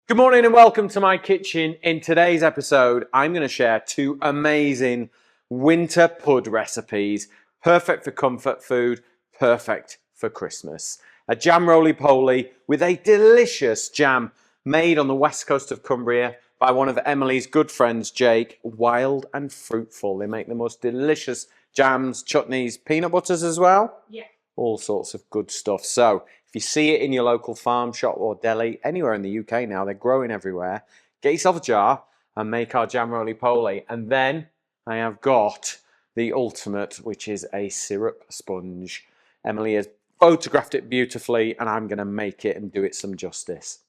Good morning and welcome to my kitchen. In today's episode, I'm going to share two amazing winter pud recipes. Perfect for comfort food, perfect for Christmas. A jam roly-poly with a delicious jam made on the west coast of Cumbria by one of Emily's good friends, Jake. Wild and fruitful. They make the most delicious jams, chutneys, peanut butters as well. Yeah. All sorts of good stuff. So if you see it in your local farm shop or deli, anywhere in the UK now, they're growing everywhere. Get yourself a jar and make our jam roly-poly. And then I have got the ultimate, which is a syrup sponge. Emily has photographed it beautifully, and I'm going to make it and do it some justice.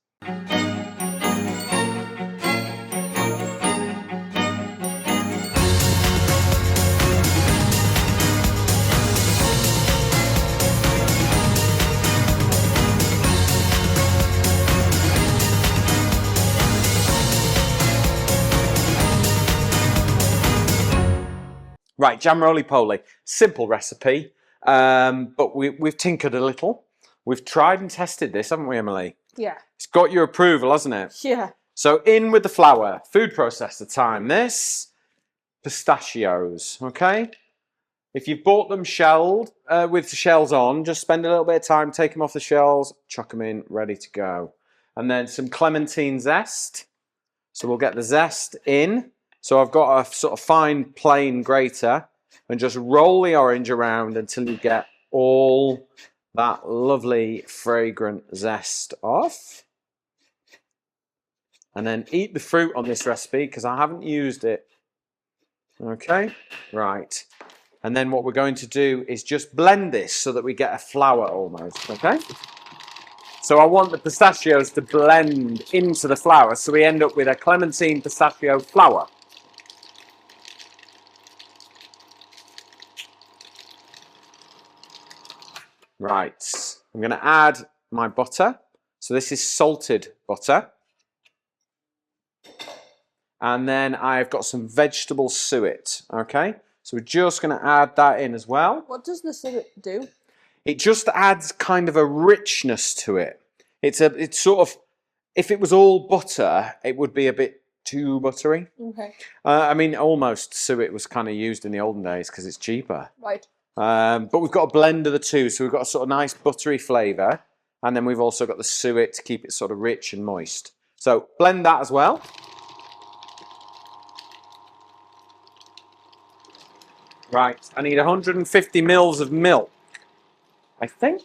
Right, jam roly-poly, simple recipe, but we've tinkered a little. We've tried and tested this, haven't we, Emily? Yeah. It's got your approval, hasn't it? Yeah. So in with the flour, food processor time. This, pistachios, okay? If you've bought them shelled, with the shells on, just spend a little bit of time, take them off the shells, chuck them in, ready to go. And then some clementine zest. So we'll get the zest in. So I've got a sort of fine plain grater and just roll the orange around until you get all that lovely fragrant zest off. And then eat the fruit on this recipe because I haven't used it. Okay, right. And then what we're going to do is just blend this so that we get a flour almost, okay? So I want the pistachios to blend into the flour so we end up with a clementine pistachio flour. Right, I'm going to add my butter. So this is salted butter. And then I've got some vegetable suet, okay? So we're just going to add that in as well. What does the suet do? It just adds kind of a richness to it. It's sort of, if it was all butter, it would be a bit too buttery. Okay. I mean, almost suet was kind of used in the olden days because it's cheaper. Right. But we've got a blend of the two, so we've got a sort of nice buttery flavour, and then we've also got the suet to keep it sort of rich and moist. So blend that as well. Right, I need 150 mils of milk, I think.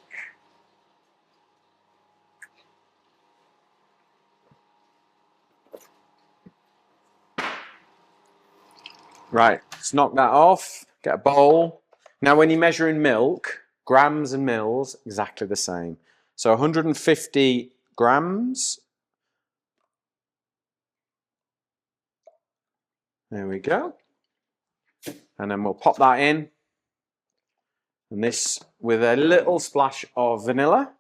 Right, let's knock that off, get a bowl. Now when you're measuring milk, grams and mils, exactly the same. So 150 grams. There we go. And then we'll pop that in. And this with a little splash of vanilla.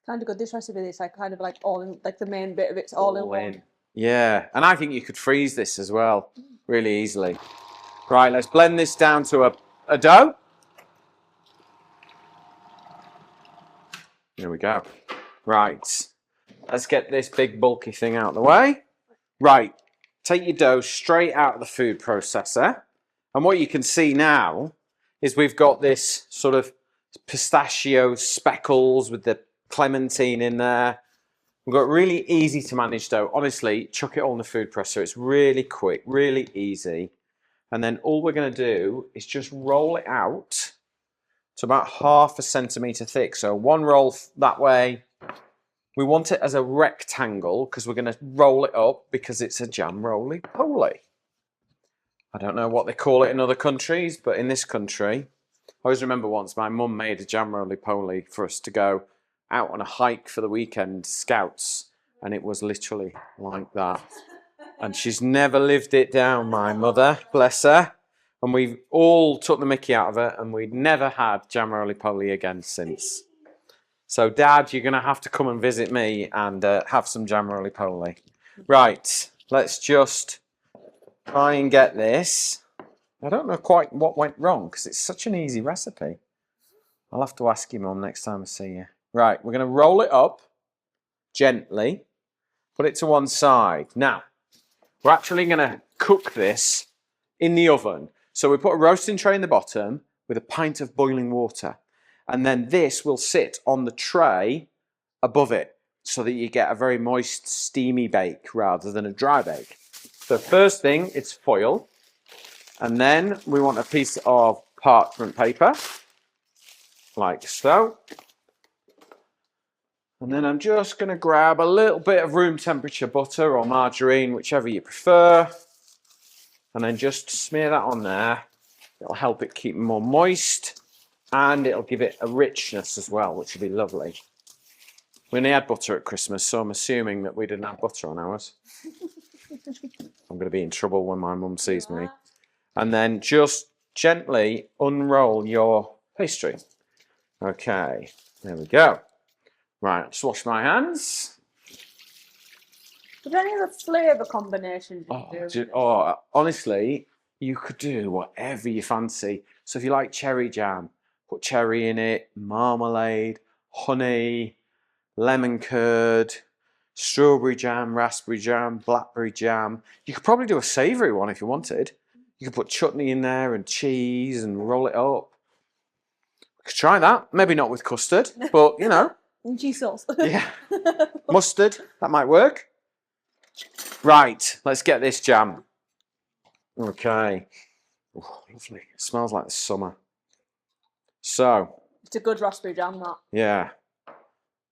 Kind of good. This recipe is like kind of like all in, like the main bit of it's all in one. Yeah, and I think you could freeze this as well, really easily. Right, let's blend this down to a dough. There we go. Right, let's get this big bulky thing out of the way. Right, take your dough straight out of the food processor. And what you can see now is we've got this sort of pistachio speckles with the clementine in there. We've got really easy to manage dough. Honestly, chuck it all in the food presser. It's really quick, really easy. And then all we're going to do is just roll it out to about 1/2 centimetre thick. So one roll that way. We want it as a rectangle because we're going to roll it up because it's a jam roly-poly. I don't know what they call it in other countries, but in this country, I always remember once my mum made a jam roly-poly for us to go out on a hike for the weekend, scouts, and it was literally like that. And she's never lived it down, my mother, bless her. And we all took the mickey out of her, and we'd never had jam roly-poly again since. So, Dad, you're going to have to come and visit me and have some jam roly-poly. Right, let's just try and get this. I don't know quite what went wrong because it's such an easy recipe. I'll have to ask you, Mum, next time I see you. Right, we're going to roll it up gently. Put it to one side. Now, we're actually going to cook this in the oven. So we put a roasting tray in the bottom with a pint of boiling water. And then this will sit on the tray above it so that you get a very moist, steamy bake rather than a dry bake. So first thing, it's foil. And then we want a piece of parchment paper, like so. And then I'm just going to grab a little bit of room temperature butter or margarine, whichever you prefer. And then just smear that on there. It'll help it keep more moist. And it'll give it a richness as well, which will be lovely. We only had butter at Christmas, so I'm assuming that we didn't have butter on ours. I'm going to be in trouble when my mum sees me. And then just gently unroll your pastry. Okay, there we go. Right, just wash my hands. Is there any other flavour combinations you can do? Honestly, you could do whatever you fancy. So if you like cherry jam, put cherry in it, marmalade, honey, lemon curd, strawberry jam, raspberry jam, blackberry jam. You could probably do a savoury one if you wanted. You could put chutney in there and cheese and roll it up. We could try that. Maybe not with custard, but you know. And cheese sauce. Yeah. Mustard, that might work. Right, let's get this jam. Okay. Oh, lovely. It smells like the summer. So. It's a good raspberry jam, that. Yeah.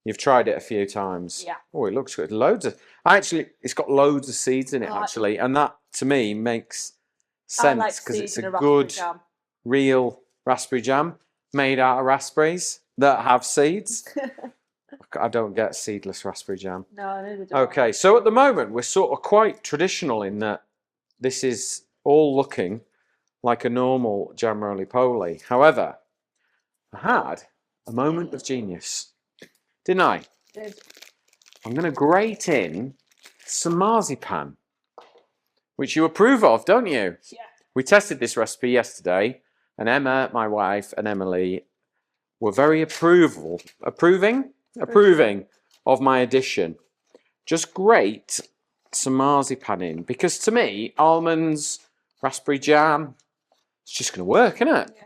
You've tried it a few times. Yeah. Oh, it looks good. It's got loads of seeds in it, actually. And that, to me, makes sense because it's a good, real raspberry jam made out of raspberries that have seeds. I don't get seedless raspberry jam. No, neither do I. Okay, so at the moment, we're sort of quite traditional in that this is all looking like a normal jam roly-poly. However, I had a moment of genius, didn't I? Did. I'm going to grate in some marzipan, which you approve of, don't you? Yeah. We tested this recipe yesterday, and Emma, my wife, and Emily were very approving of my addition. Just grate some marzipan in, because to me, almonds, raspberry jam, it's just going to work, isn't it? Yeah.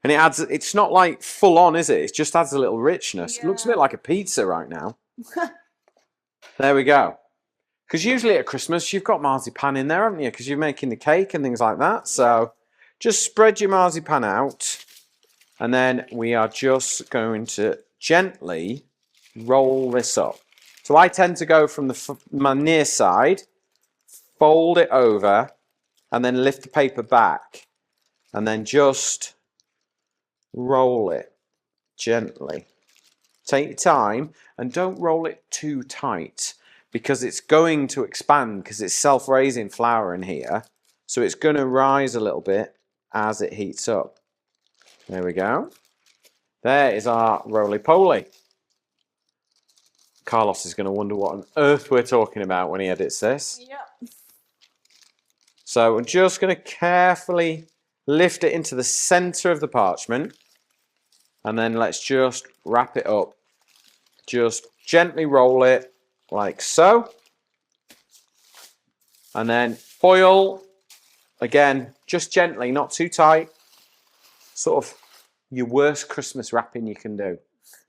And it's not like full on, is it? It just adds a little richness. Yeah. It looks a bit like a pizza right now. There we go. Because usually at Christmas, you've got marzipan in there, haven't you? Because you're making the cake and things like that. So just spread your marzipan out. And then we are just going to gently roll this up. So I tend to go from my near side, fold it over, and then lift the paper back. And then just roll it gently. Take your time and don't roll it too tight because it's going to expand because it's self-raising flour in here. So it's going to rise a little bit as it heats up. There we go. There is our roly-poly. Carlos is going to wonder what on earth we're talking about when he edits this. Yeah. So I'm just going to carefully lift it into the center of the parchment. And then let's just wrap it up. Just gently roll it like so. And then foil, again, just gently, not too tight. Sort of your worst Christmas wrapping you can do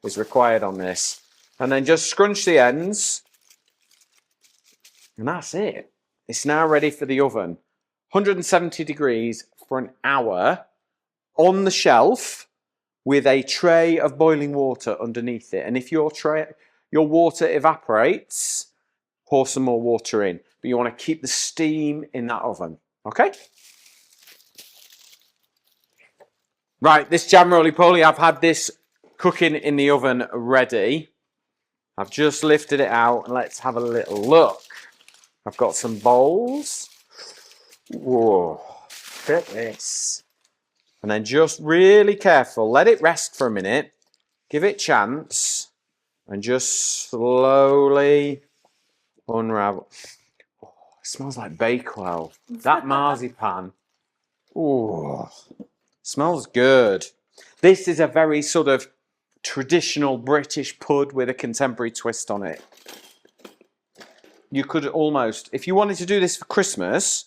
is required on this. And then just scrunch the ends. And that's it. It's now ready for the oven. 170 degrees for an hour on the shelf with a tray of boiling water underneath it. And if your water evaporates, pour some more water in. But you want to keep the steam in that oven. Okay? Right, this jam roly-poly, I've had this cooking in the oven ready. I've just lifted it out and let's have a little look. I've got some bowls. Whoa, look at this. And then just really careful, let it rest for a minute, give it a chance, and just slowly unravel. Oh, it smells like Bakewell. That marzipan. Oh, smells good. This is a very sort of traditional British pud with a contemporary twist on it. You could almost, if you wanted to do this for Christmas,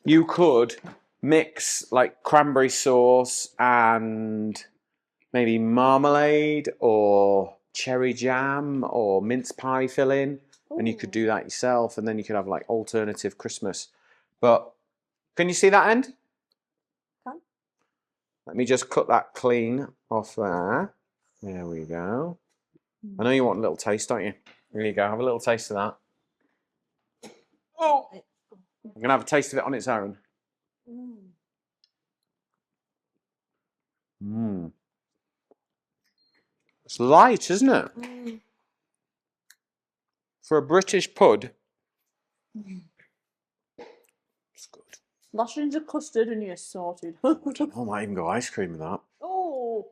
you could mix like cranberry sauce and maybe marmalade or cherry jam or mince pie filling. And you could do that yourself, and then you could have like alternative Christmas. But can you see that end? Can. Let me just cut that clean off there. There we go. I know you want a little taste, don't you? Here you go, have a little taste of that. Oh! I'm going to have a taste of it on its own. Mmm. It's light, isn't it? For a British pud. It's good. Lash it into custard and you're sorted. I don't know, I might even go ice cream with that. Oh.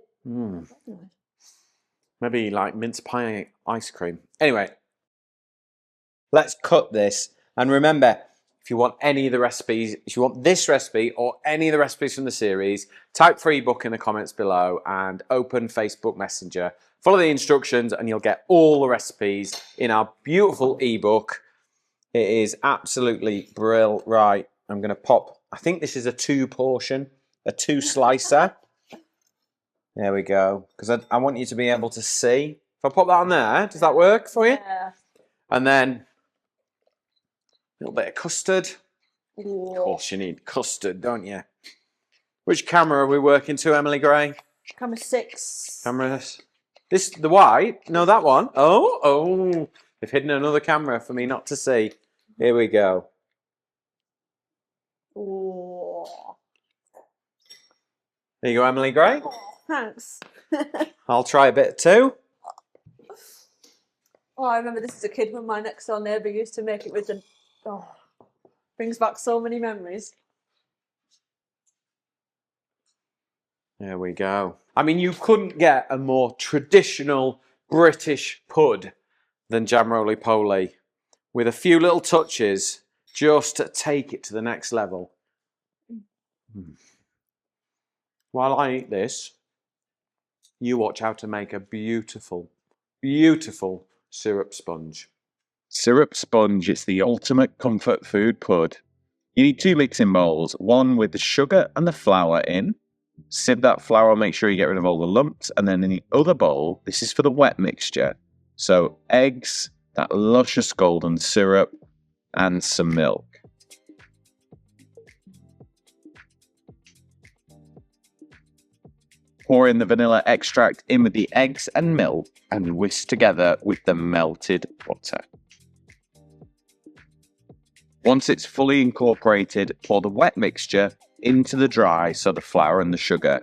Maybe like mince pie ice cream. Anyway, let's cut this. And remember, if you want any of the recipes, if you want this recipe or any of the recipes from the series, type free book in the comments below and open Facebook Messenger. Follow the instructions and you'll get all the recipes in our beautiful ebook. It is absolutely brill. Right, I'm going to pop, I think this is a 2-portion, a 2-slicer. There we go, because I want you to be able to see. If I pop that on there, does that work for you? Yeah. And then a little bit of custard. Ooh. Of course you need custard, don't you? Which camera are we working to, Emily Gray? Camera 6. Cameras. This, the white? No, that one. Oh, they've hidden another camera for me not to see. Here we go. Ooh. There you go, Emily Gray. Thanks. I'll try a bit too. Oh, I remember this as a kid when my next door neighbour used to make it with the... Oh, brings back so many memories. There we go. I mean, you couldn't get a more traditional British pud than jam roly-poly, with a few little touches just to take it to the next level. While I eat this, you watch how to make a beautiful, beautiful syrup sponge. Syrup sponge is the ultimate comfort food pud. You need 2 mixing bowls, one with the sugar and the flour in. Sieve that flour, make sure you get rid of all the lumps, and then in the other bowl, this is for the wet mixture. So eggs, that luscious golden syrup, and some milk. Pour in the vanilla extract in with the eggs and milk and whisk together with the melted butter. Once it's fully incorporated, pour the wet mixture into the dry, so the flour and the sugar.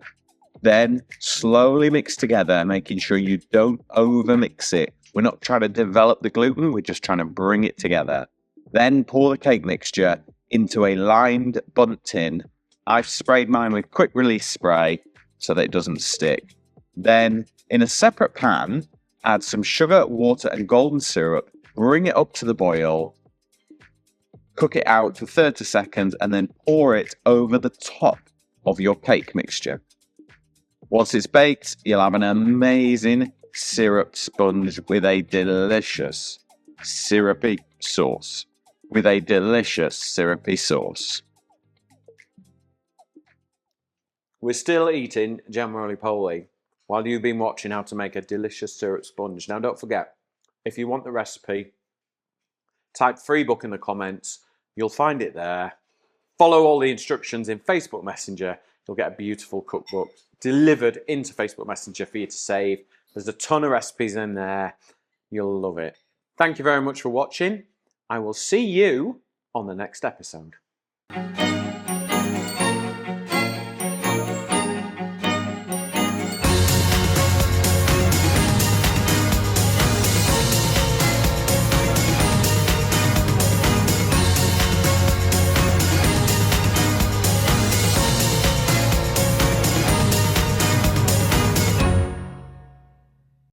Then slowly mix together, making sure you don't over mix it. We're not trying to develop the gluten, we're just trying to bring it together. Then pour the cake mixture into a lined bundt tin. I've sprayed mine with quick release spray so that it doesn't stick. Then in a separate pan, add some sugar, water and golden syrup, bring it up to the boil, cook it out for 30 seconds and then pour it over the top of your cake mixture. Once it's baked, you'll have an amazing syrup sponge with a delicious syrupy sauce. We're still eating jam roly-poly while you've been watching how to make a delicious syrup sponge. Now don't forget, if you want the recipe, type free book in the comments. You'll find it there. Follow all the instructions in Facebook Messenger. You'll get a beautiful cookbook delivered into Facebook Messenger for you to save. There's a ton of recipes in there. You'll love it. Thank you very much for watching. I will see you on the next episode.